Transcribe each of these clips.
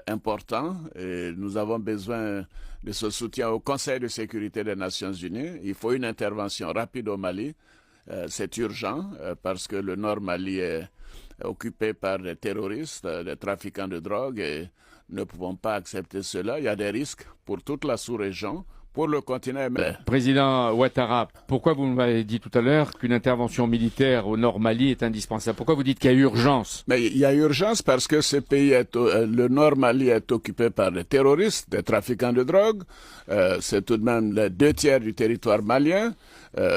important et nous avons besoin de ce soutien au Conseil de sécurité des Nations Unies. Il faut une intervention rapide au Mali. C'est urgent parce que le nord Mali est occupé par des terroristes, des trafiquants de drogue et nous ne pouvons pas accepter cela. Il y a des risques pour toute la sous-région, pour le continent. Président Ouattara, pourquoi vous m'avez dit tout à l'heure qu'une intervention militaire au nord Mali est indispensable? Pourquoi vous dites qu'il y a urgence? Mais il y a urgence parce que ce pays le nord Mali est occupé par des terroristes, des trafiquants de drogue. C'est tout de même les 2/3 du territoire malien.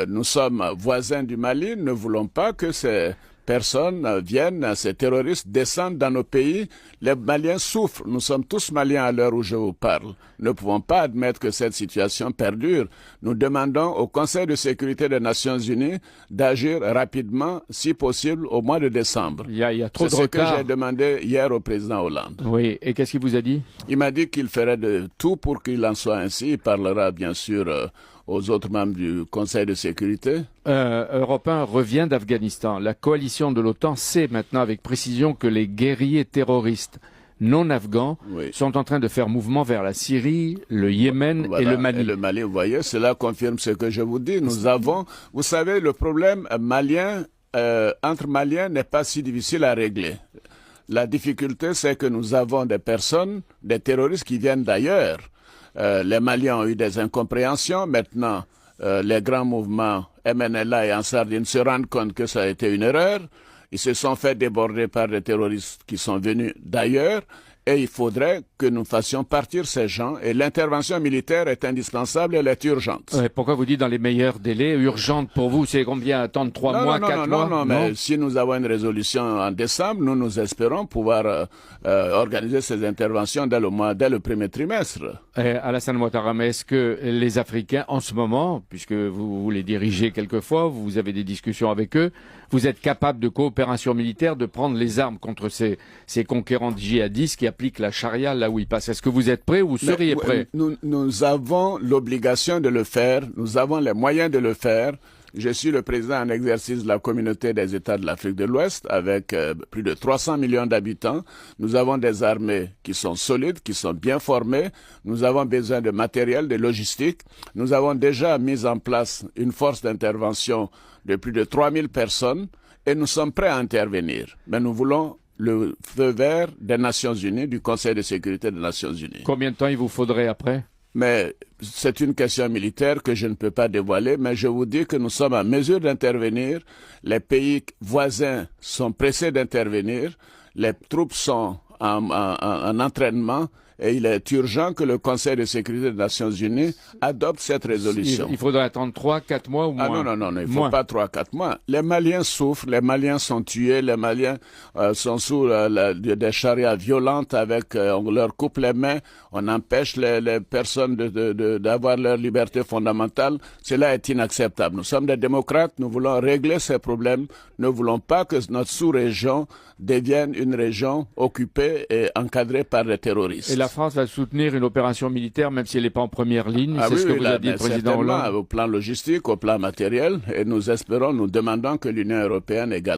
Nous sommes voisins du Mali. Ne voulons pas que ces personnes viennent, ces terroristes descendent dans nos pays. Les Maliens souffrent. Nous sommes tous Maliens à l'heure où je vous parle. Nous ne pouvons pas admettre que cette situation perdure. Nous demandons au Conseil de sécurité des Nations Unies d'agir rapidement, si possible, au mois de décembre. Il y a trop de retard. C'est ce que j'ai demandé hier au président Hollande. Oui, et qu'est-ce qu'il vous a dit? Il m'a dit qu'il ferait de tout pour qu'il en soit ainsi. Il parlera bien sûr aux autres membres du Conseil de sécurité. Europe 1 revient d'Afghanistan. La coalition de l'OTAN sait maintenant avec précision que les guerriers terroristes non afghans sont en train de faire mouvement vers la Syrie, le Yémen et le Mali. Et le Mali, vous voyez, cela confirme ce que je vous dis. Nous avons, vous savez, le problème malien, entre Maliens n'est pas si difficile à régler. La difficulté, c'est que nous avons des personnes, des terroristes qui viennent d'ailleurs. Les Maliens ont eu des incompréhensions. Maintenant, les grands mouvements MNLA et Ansardine se rendent compte que ça a été une erreur. Ils se sont fait déborder par des terroristes qui sont venus d'ailleurs. Et il faudrait que nous fassions partir ces gens. Et l'intervention militaire est indispensable, elle est urgente. Pourquoi vous dites dans les meilleurs délais? Urgente pour vous, c'est combien? Attendre 3 mois, 4 mois? Non, mais si nous avons une résolution en décembre, nous espérons pouvoir organiser ces interventions dès le premier trimestre. Alassane Ouattara, mais est-ce que les Africains, en ce moment, puisque vous les dirigez quelquefois, vous avez des discussions avec eux, vous êtes capables de coopération militaire, de prendre les armes contre ces conquérants djihadistes qui appliquent la charia là où ils passent? Est-ce que vous êtes prêts ou vous seriez prêts? Nous avons l'obligation de le faire, nous avons les moyens de le faire. Je suis le président en exercice de la communauté des États de l'Afrique de l'Ouest avec plus de 300 millions d'habitants. Nous avons des armées qui sont solides, qui sont bien formées. Nous avons besoin de matériel, de logistique. Nous avons déjà mis en place une force d'intervention de plus de 3000 personnes et nous sommes prêts à intervenir. Mais nous voulons le feu vert des Nations Unies, du Conseil de sécurité des Nations Unies. Combien de temps il vous faudrait après? Mais c'est une question militaire que je ne peux pas dévoiler, mais je vous dis que nous sommes en mesure d'intervenir. Les pays voisins sont pressés d'intervenir. Les troupes sont en entraînement. Et il est urgent que le Conseil de sécurité des Nations Unies adopte cette résolution. Il faudrait attendre 3-4 mois ou moins? Ah non, il ne faut pas 3-4 mois. Les Maliens souffrent, les Maliens sont tués, les Maliens sont sous des charias violentes avec, on leur coupe les mains, on empêche les personnes d'avoir leur liberté fondamentale. Cela est inacceptable. Nous sommes des démocrates, nous voulons régler ces problèmes. Nous ne voulons pas que notre sous-région devienne une région occupée et encadrée par les terroristes. Et la France va soutenir une opération militaire, même si elle n'est pas en première ligne. C'est ce que vous a dit le président Hollande. Au plan logistique, au plan matériel, et nous espérons, nous demandons que l'Union européenne égale.